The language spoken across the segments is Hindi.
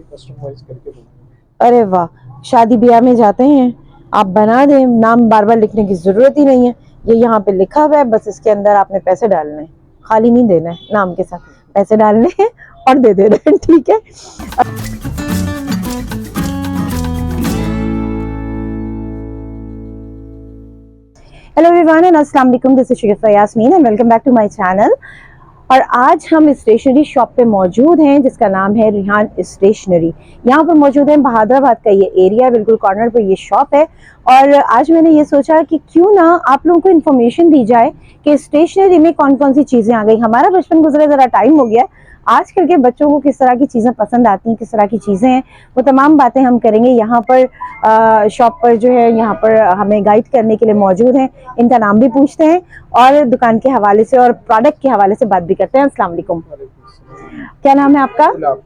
कस्टमाइज करके बनाएंगे। अरे वाह, शादी ब्याह में जाते हैं आप बना दें, नाम बार बार लिखने की जरूरत ही नहीं है। ये यहाँ पे लिखा हुआ है, बस इसके अंदर आपने पैसे डालने हैं, खाली नहीं देना है, नाम के साथ पैसे डालने हैं और दे देना है, ठीक है। हेलो एवरीवन एंड अस्सलाम वालेकुम, this is Shigufta Yasmin and welcome back to my channel. और आज हम स्टेशनरी शॉप पे मौजूद हैं जिसका नाम है रिहान स्टेशनरी। यहाँ पर मौजूद है बहादुराबाद का ये एरिया, बिल्कुल कॉर्नर पर ये शॉप है। और आज मैंने ये सोचा कि क्यों ना आप लोगों को इन्फॉर्मेशन दी जाए कि स्टेशनरी में कौन कौन सी चीज़ें आ गई। हमारा बचपन गुजरे, ज़रा टाइम हो गया, आजकल के बच्चों को किस तरह की चीज़ें पसंद आती हैं, किस तरह की चीज़ें हैं, वो तमाम बातें हम करेंगे। यहाँ पर शॉप पर जो है, यहाँ पर हमें गाइड करने के लिए मौजूद हैं। इनका नाम भी पूछते हैं और दुकान के हवाले से और प्रोडक्ट के हवाले से बात भी करते हैं। अस्सलाम वालेकुम, क्या नाम है आपका? गुलाब।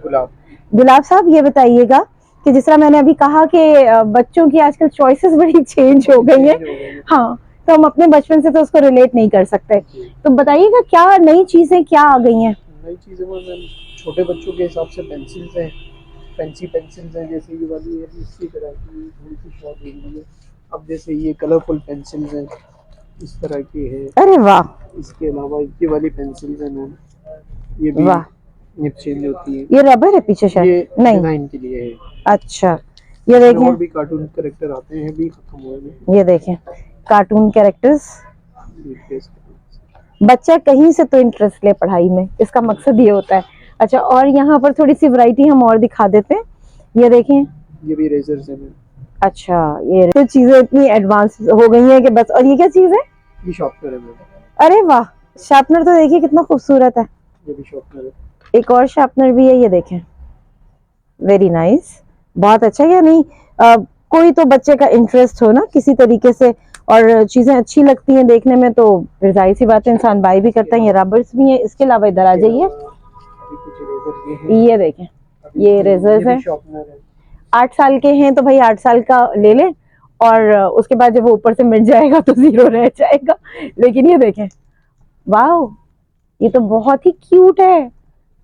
गुलाब गुलाब साहब, ये बताइएगा कि जिस तरह मैंने अभी कहा कि बच्चों की आजकल चॉइसेस बड़ी चेंज हो गई हैं। हाँ, तो हम अपने बचपन से तो उसको रिलेट नहीं कर सकते, तो बताइएगा क्या नई चीजें क्या आ गई हैं? नई चीज़ों में मैम छोटे बच्चों के हिसाब से पेंसिल्स हैं, फैंसी पेंसिल्स हैं, जैसे ये वाली है इसी तरह की थोड़ी सी शॉर्ट हो गई है। अब जैसे ये कलरफुल पेंसिल्स हैं, इस तरह की है। अरे वाह, इसके अलावा ये वाली पेंसिल्स हैं मैम, ये भी वाह, निब चेंज होती है। ये रबर है पीछे ये शायद? नहीं, डिजाइन के लिए है। अच्छा, ये इसमें देखें, और भी कार्टून कैरेक्टर आते हैं, भी खत्म हुए हैं। ये देखें कार्टून कैरेक्टर्स। ये फेस बच्चा कहीं से तो इंटरेस्ट ले पढ़ाई में, इसका मकसद ये होता है। अच्छा, और यहाँ पर थोड़ी सी वैरायटी हम और दिखा देते हैं, ये देखें। ये भी रेजर्स हैं मैम। अच्छा, ये तो चीजें इतनी एडवांस हो गई हैं कि बस। और ये क्या चीज है? ये शॉर्पनर है मैम। अरे वाह, शार्पनर तो देखिए कितना खूबसूरत है। ये भी शॉर्पनर है। एक और शार्पनर भी है, ये देखें, वेरी नाइस, बहुत अच्छा। या नहीं, कोई तो बच्चे का इंटरेस्ट हो ना किसी तरीके से, और चीजें अच्छी लगती हैं देखने में, तो फिर जाहिर सी बात है इंसान बाय भी करता है। ये रबर्स भी हैं, इसके अलावा इधर आ जाइए, अभी कुछ रेजर ये हैं। ये देखें, ये रेजर्स भी है। शॉर्पनर है। 8 साल के हैं तो भाई 8 साल का ले लें, और उसके बाद जब वो ऊपर से मिट जाएगा तो 0 रह जाएगा। लेकिन ये देखें, वाह, ये तो बहुत ही क्यूट है।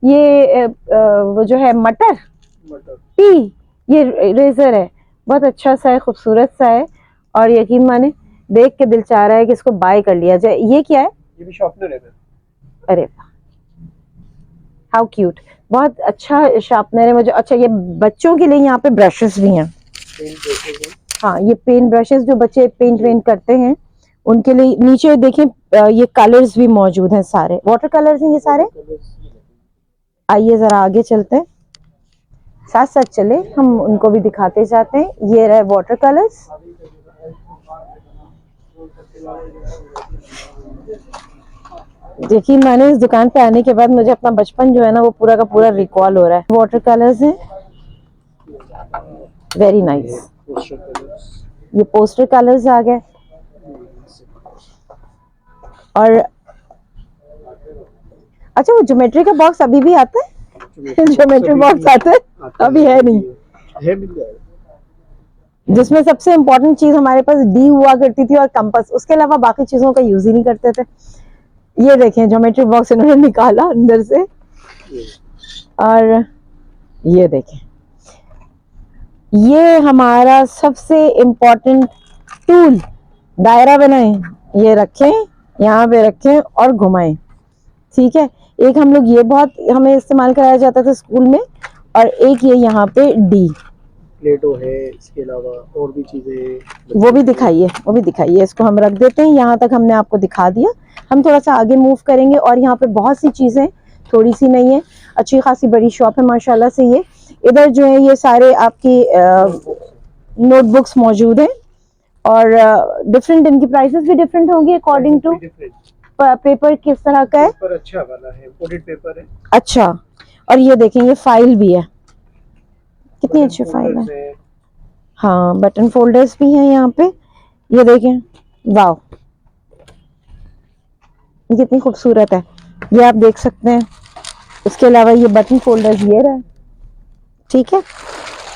ये वो जो है मटर पी, ये रेजर है, बहुत अच्छा सा है, खूबसूरत सा है, और यकीन माने देख के दिल चाह रहा है कि इसको बाय कर लिया जाए। ये क्या है? ये भी शॉर्पनर है। अरे हाउ क्यूट, बहुत अच्छा शार्पनर है मुझे। अच्छा, ये बच्चों के लिए यहाँ पे ब्रशेस भी हैं। हाँ, ये पेन ब्रशेस जो बच्चे पेंट वेंट करते हैं उनके लिए। नीचे देखें, ये कलर्स भी मौजूद हैं, सारे वाटर कलर्स हैं ये सारे। आइए जरा आगे चलते हैं, साथ साथ चले, हम उनको भी दिखाते जाते हैं। ये रहे वाटर कलर्स। यकीन माने इस दुकान पे आने के बाद मुझे अपना बचपन जो है ना वो पूरा का पूरा रिकॉल हो रहा है। वाटर कलर्स हैं, वेरी नाइस। ये पोस्टर कलर्स आ गए। और अच्छा, वो ज्योमेट्री का बॉक्स अभी भी आता है? ज्योमेट्री बॉक्स आता है? अभी है नहीं है, मिल जाएगा। जिसमें सबसे इम्पोर्टेंट चीज हमारे पास डी हुआ करती थी और कंपास, उसके अलावा बाकी चीजों का यूज ही नहीं करते थे। ये देखें, ज्योमेट्री बॉक्स इन्होंने निकाला अंदर से। और ये देखें, ये हमारा सबसे इम्पोर्टेंट टूल, दायरा बनाएं, ये रखें, यहाँ पे रखें और घुमाएं, ठीक है। एक हम लोग ये बहुत हमें इस्तेमाल कराया जाता था स्कूल में, और एक ये यहाँ पे डी प्लेटो है। इसके अलावा और भी चीजें, वो भी दिखाइए, वो भी दिखाइए। इसको हम रख देते हैं, यहाँ तक हमने आपको दिखा दिया। हम थोड़ा सा आगे मूव करेंगे और यहाँ पे बहुत सी चीजें, थोड़ी सी नहीं है, अच्छी खासी बड़ी शॉप है माशाल्लाह से। ये इधर जो है ये सारे आपकी नोटबुक्स मौजूद हैं, और डिफरेंट, इनकी प्राइसेस भी डिफरेंट होंगी अकॉर्डिंग टू पेपर किस तरह का है। पेपर अच्छा वाला है, इंपोर्टेड पेपर है। अच्छा, और ये देखें, ये फाइल भी है, कितनी अच्छी फाइल है। हाँ, बटन फोल्डर्स भी हैं यहाँ पे, ये देखें, वाह, ये कितनी खूबसूरत है, ये आप देख सकते हैं। उसके अलावा ये बटन फोल्डर्स ये रहा, ठीक है।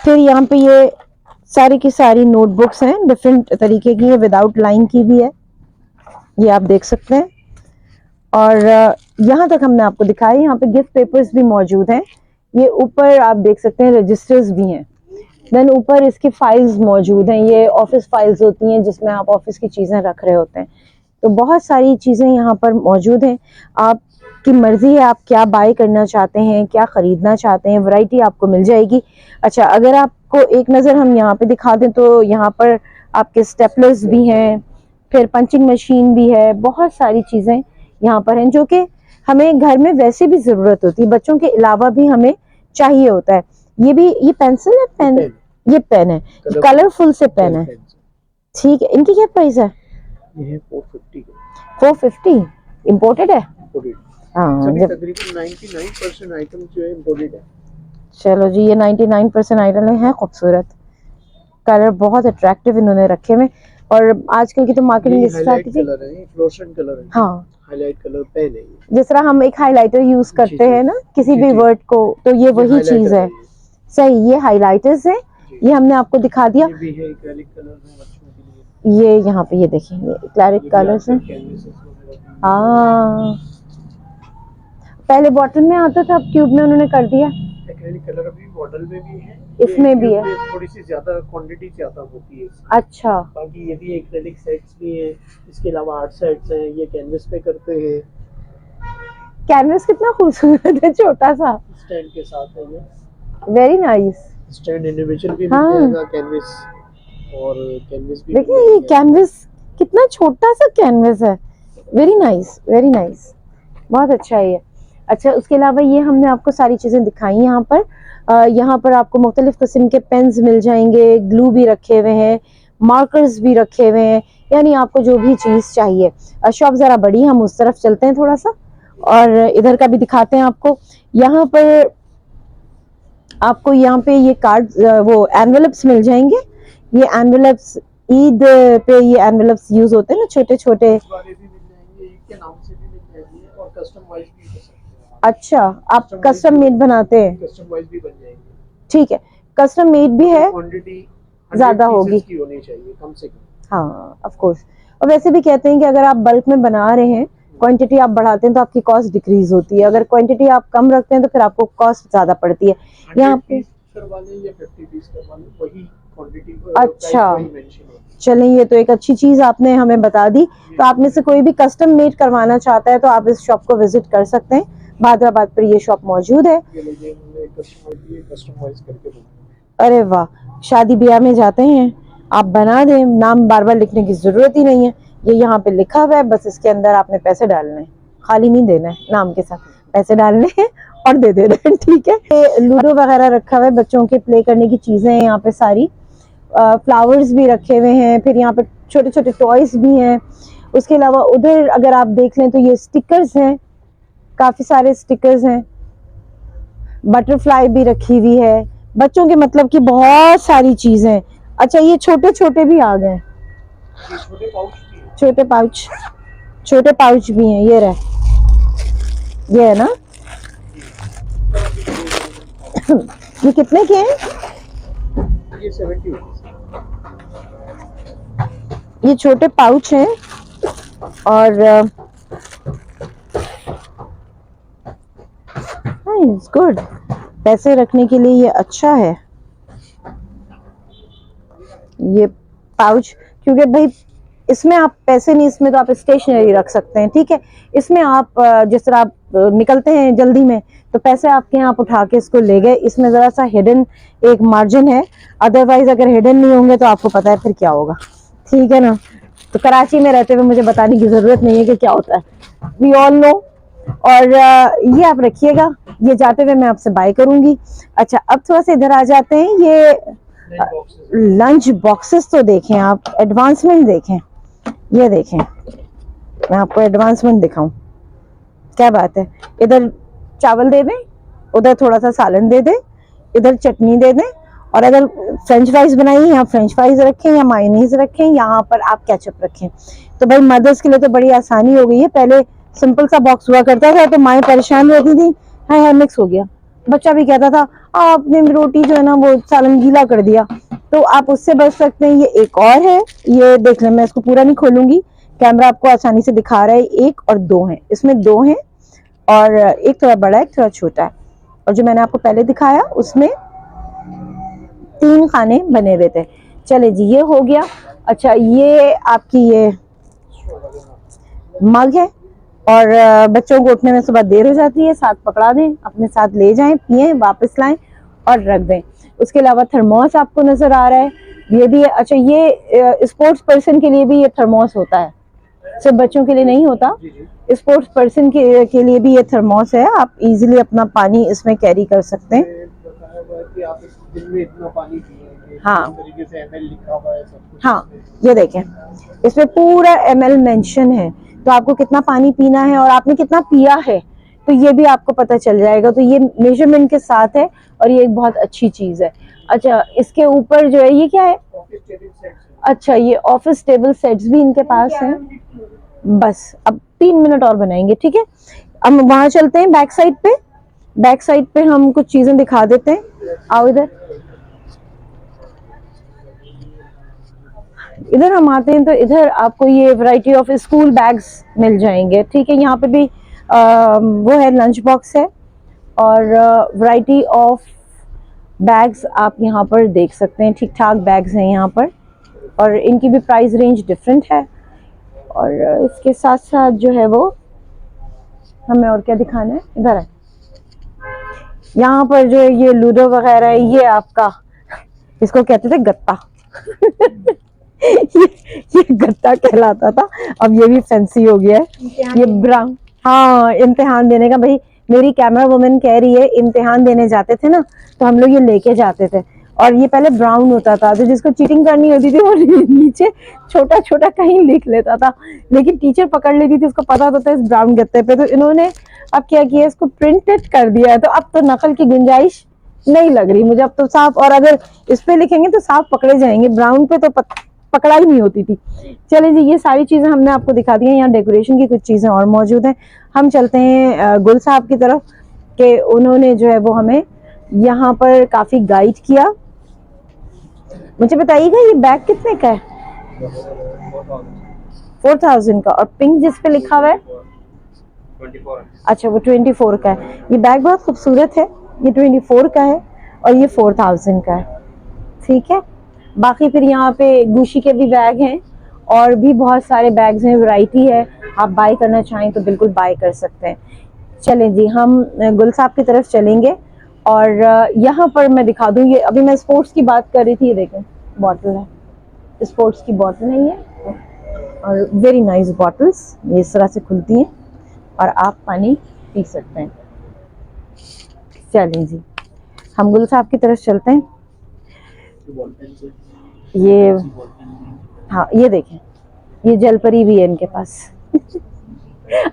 फिर यहाँ पे ये सारी की सारी नोटबुक्स हैं, डिफरेंट तरीके की है, विदाउट लाइन की भी है, ये आप देख सकते हैं। और यहाँ तक हमने आपको दिखाया। यहाँ पे गिफ्ट पेपर्स भी मौजूद हैं, ये ऊपर आप देख सकते हैं रजिस्टर्स भी हैं। देन ऊपर इसके फाइल्स मौजूद हैं, ये ऑफिस फाइल्स होती हैं जिसमें आप ऑफिस की चीज़ें रख रहे होते हैं। तो बहुत सारी चीज़ें यहाँ पर मौजूद हैं। आपकी मर्ज़ी है आप क्या बाय करना चाहते हैं, क्या ख़रीदना चाहते हैं, वैरायटी आपको मिल जाएगी। अच्छा, अगर आपको एक नज़र हम यहाँ पे दिखा दें तो यहाँ पर आपके स्टेपलर्स भी हैं, फिर पंचिंग मशीन भी है, बहुत सारी चीज़ें यहाँ पर हैं जो कि हमें घर में वैसे भी ज़रूरत होती है, बच्चों के अलावा भी हमें चाहिए होता है। ये पेंसिल है, पेन, ये पेन है, कलरफुल से पेन है। ठीक है, इनकी क्या प्राइस है? ये है 450 450 इम्पोर्टेड है। हाँ, तकरीबन 99% आइटम जो है इम्पोर्टेड है। चलो जी, ये 99% आइटम है खूबसूरत, कलर बहुत अट्रैक्टिव इन्होंने रखे हुए। और आजकल की तो मार्केटिंग स्ट्रैटेजी, कलर है, फ्लोरेसेंट कलर है। हाँ, हाईलाइट कलर पेन है। जिस तरह हम एक हाइलाइटर यूज करते हैं ना किसी भी वर्ड को, तो ये वही चीज है। सही, ये हाइलाइटर्स है, ये हमने आपको दिखा दिया। ये भी है एक्रेलिक कलर में बच्चों के लिए। ये यहाँ पे ये देखें, ये एक्रेलिक कलर्स हैं। हाँ, पहले बॉटल में आता था, अब ट्यूब में उन्होंने कर दिया। एक्रेलिक कलर अभी बॉटल में भी है, इसमें भी है, थोड़ी सी ज्यादा क्वांटिटी ज्यादा होती है। अच्छा, बाकी ये भी एक्रेलिक सेट्स भी हैं, इसके अलावा आर्ट सेट्स हैं, ये कैनवस पे करते हैं। कैनवस कितना खूबसूरत है, छोटा सा स्टैंड के साथ है ये, वेरी नाइस। स्टैंड इंडिविजुअल भी हाँ, मिल जाएगा कैनवस, और कैनवस भी देखिए ये कैनवस कितना छोटा सा कैनवस है, वेरी नाइस, वेरी नाइस, बहुत अच्छा है ये। अच्छा, उसके अलावा ये हमने आपको सारी चीज़ें दिखाई यहाँ पर। यहाँ पर आपको मुख्तलिफ किस्म के पेन्स मिल जाएंगे, ग्लू भी रखे हुए हैं, मार्कर्स भी रखे हुए हैं, यानी आपको जो भी चीज़ चाहिए। शॉप ज़रा बड़ी, हम उस तरफ चलते हैं थोड़ा सा और इधर का भी दिखाते हैं आपको। यहाँ पर आपको यहाँ पे ये कार्ड, वो एनवेलप्स मिल जाएंगे। ये एनवेलप्स ईद पे ये एनवेलप्स यूज होते हैं ना, छोटे छोटे। अच्छा, आप कस्टम मेड बनाते हैं? कस्टम वाइज भी बन जाएंगे। ठीक है, कस्टम मेड भी है, क्वांटिटी ज्यादा होगी, होनी चाहिए कम से कम। हाँ ऑफ कोर्स। और वैसे भी कहते हैं कि अगर आप बल्क में बना रहे हैं, क्वांटिटी आप बढ़ाते हैं तो आपकी कॉस्ट डिक्रीज होती है, अगर क्वांटिटी आप कम रखते हैं तो फिर आपको कॉस्ट ज्यादा पड़ती है। यहाँ पे करवा लें या 50 पीस करवा लें, वही क्वांटिटी को, अच्छा, चलें, ये तो एक अच्छी चीज आपने हमें बता दी। तो आप में से कोई भी कस्टम मेड करवाना चाहता है तो आप इस शॉप को विजिट कर सकते हैं, भादराबाद पर ये शॉप मौजूद है। अरे वाह, शादी ब्याह में जाते हैं आप बना दें, नाम बार बार लिखने की जरूरत ही नहीं है, ये यहाँ पे लिखा हुआ है, बस इसके अंदर आपने पैसे डालने हैं, खाली नहीं देना है, नाम के साथ पैसे डालने हैं और दे देना है, ठीक है। लूडो वगैरह रखा हुआ है, बच्चों के प्ले करने की चीजें हैं यहाँ पे सारी, फ्लावर्स भी रखे हुए हैं, फिर यहाँ पे छोटे छोटे टॉयज भी हैं। उसके अलावा उधर अगर आप देख लें तो ये स्टिकर्स हैं, काफी सारे स्टिकर्स हैं, बटरफ्लाई भी रखी हुई है, बच्चों के मतलब की बहुत सारी चीजें। अच्छा, ये छोटे छोटे भी आ गए, छोटे पाउच भी हैं, ये रहे, ये है ना ये कितने के हैं? ये 70। ये छोटे पाउच हैं और इट्स गुड, पैसे रखने के लिए ये अच्छा है ये पाउच, क्योंकि भाई इसमें आप पैसे नहीं, इसमें तो आप स्टेशनरी रख सकते हैं, ठीक है। इसमें आप जिस तरह आप निकलते हैं जल्दी में तो पैसे आपके यहाँ आप उठा के इसको ले गए, इसमें जरा सा हिडन एक मार्जिन है, अदरवाइज अगर हिडन नहीं होंगे तो आपको पता है फिर क्या होगा, ठीक है ना। तो कराची में रहते हुए मुझे बताने की जरूरत नहीं है कि क्या होता है, वी ऑल नो। और ये आप रखिएगा, ये जाते हुए मैं आपसे बाय करूंगी। अच्छा, अब थोड़ा सा इधर आ जाते हैं, ये लंच बॉक्सेस तो देखें आप, एडवांसमेंट देखें, ये देखें, मैं आपको एडवांसमेंट दिखाऊं, क्या बात है। इधर चावल दे दें, उधर थोड़ा सा सालन दे दें, इधर चटनी दे दें, और अगर फ्रेंच फ्राइज बनाई या फ्रेंच फ्राइज रखें या मायोनीज रखें, यहाँ पर आप केचप रखें। तो भाई मदर्स के लिए तो बड़ी आसानी हो गई है, पहले सिंपल सा बॉक्स हुआ करता था तो माएँ परेशान रहती थी, हाय मिक्स हो गया, बच्चा भी कहता था आपने रोटी जो है ना वो सालन गीला कर दिया, तो आप उससे बच सकते हैं। ये एक और है, ये देख लें, मैं इसको पूरा नहीं खोलूंगी, कैमरा आपको आसानी से दिखा रहा है, 1 और 2 हैं, इसमें 2 हैं और एक थोड़ा बड़ा है, एक थोड़ा छोटा है। और जो मैंने आपको पहले दिखाया उसमें 3 खाने बने हुए थे। चले जी, ये हो गया। अच्छा, ये आपकी ये मग है, और बच्चों को उठने में सुबह देर हो जाती है, साथ पकड़ा दें, अपने साथ ले जाएं, पिए, वापस लाएं और रख दें। उसके अलावा थर्मोस आपको नजर आ रहा है, ये भी है। अच्छा, ये स्पोर्ट्स पर्सन के लिए भी ये थर्मोस होता है, सिर्फ बच्चों के लिए नहीं होता, स्पोर्ट्स पर्सन के लिए भी ये थर्मोस है। आप इजीली अपना पानी इसमें कैरी कर सकते हैं। बताया हुआ है कि आप इस दिन में इतना पानी पिएंगे, हाँ। इस तरीके से ml लिखा हुआ है सब कुछ। हाँ, ये देखें, इसमें पूरा ml मेंशन है, तो आपको कितना पानी पीना है और आपने कितना पिया है तो ये भी आपको पता चल जाएगा। तो ये मेजरमेंट के साथ है और ये एक बहुत अच्छी चीज है। अच्छा, इसके ऊपर जो है ये क्या है? Office table sets. अच्छा, ये ऑफिस टेबल सेट्स भी इनके पास हैं। बस अब 3 मिनट और बनाएंगे, ठीक है। अब वहां चलते हैं बैक साइड पे। बैक साइड पे हम कुछ चीजें दिखा देते हैं। आओ इधर, इधर हम आते हैं तो इधर आपको ये वैरायटी ऑफ स्कूल बैग्स मिल जाएंगे, ठीक है। यहाँ पे भी वो है, लंच बॉक्स है और वैरायटी ऑफ बैग्स आप यहाँ पर देख सकते हैं। ठीक ठाक बैग्स हैं यहाँ पर और इनकी भी प्राइस रेंज डिफरेंट है। और इसके साथ साथ जो है वो हमें और क्या दिखाना है, इधर है। यहाँ पर जो ये लूडो वगैरह है, ये आपका, इसको कहते थे गत्ता ये गत्ता कहलाता था, अब ये भी फैंसी हो गया है। ये ब्राउन, हाँ, इम्तिहान देने का, भाई मेरी कैमरा वुमन कह रही है इम्तिहान देने जाते थे ना तो हम लोग ये लेके जाते थे, और ये पहले ब्राउन होता था, तो जिसको चीटिंग करनी होती थी वो नीचे छोटा छोटा कहीं लिख लेता था, लेकिन टीचर पकड़ लेती थी, उसको पता होता था इस ब्राउन गत्ते पे। तो इन्होंने अब क्या किया, इसको प्रिंटेड कर दिया है, तो अब तो नकल की गुंजाइश नहीं लग रही मुझे, अब तो साफ, और अगर इस पे लिखेंगे तो साफ पकड़े जाएंगे, ब्राउन पे तो पकड़ा ही नहीं होती थी। चलिए जी, ये सारी चीजें हमने आपको दिखा दी हैं। यहाँ डेकोरेशन की कुछ चीजें और मौजूद हैं। हम चलते हैं गुल साहब की तरफ, कि उन्होंने जो है वो हमें यहाँ पर काफी गाइड किया। मुझे बताइएगा ये बैग कितने का है? 4000 का, और पिंक जिस पे लिखा हुआ है 24। अच्छा, वो 24 का है। ये बैग बहुत खूबसूरत है, ये 24 का है और ये 4000 का है, ठीक है। बाकी फिर यहाँ पे गुशी के भी बैग हैं और भी बहुत सारे बैग्स हैं, वैरायटी है, आप बाय करना चाहें तो बिल्कुल बाय कर सकते हैं। चलें जी, हम गुल साहब की तरफ चलेंगे और यहाँ पर मैं दिखा दूँ, ये अभी मैं स्पोर्ट्स की बात कर रही थी, ये देखें बॉटल है, स्पोर्ट्स की बॉटल है ये, और वेरी नाइस बॉटल्स, ये इस तरह से खुलती हैं और आप पानी पी सकते हैं। चलें जी, हम गुल साहब की तरफ चलते हैं। ये, हाँ, ये देखें, ये जलपरी भी है इनके पास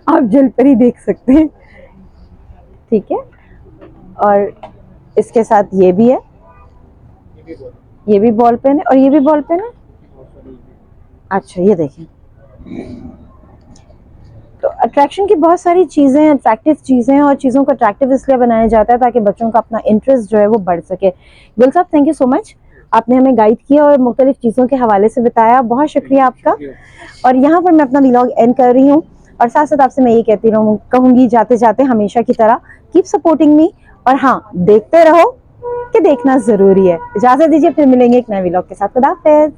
आप जलपरी देख सकते हैं, ठीक है। और इसके साथ ये भी है, ये भी बॉल पेन है और ये भी बॉल पेन है। अच्छा, ये देखें, तो अट्रैक्शन की बहुत सारी चीज़ें, अट्रैक्टिव चीज़ें हैं, और चीज़ों को अट्रैक्टिव इसलिए बनाया जाता है ताकि बच्चों का अपना इंटरेस्ट जो है वो बढ़ सके। गुल साहब, थैंक यू सो मच, आपने हमें गाइड किया और मुख्तलिफ चीज़ों के हवाले से बताया, बहुत शुक्रिया आपका। और यहाँ पर मैं अपना व्लॉग एंड कर रही हूँ, और साथ साथ आपसे मैं ये कहूँगी जाते जाते हमेशा की तरह, कीप सपोर्टिंग मी, और हाँ, देखते रहो कि देखना ज़रूरी है। इजाज़त दीजिए, फिर मिलेंगे एक नए व्लॉग के साथ। खुदा हाफिज़।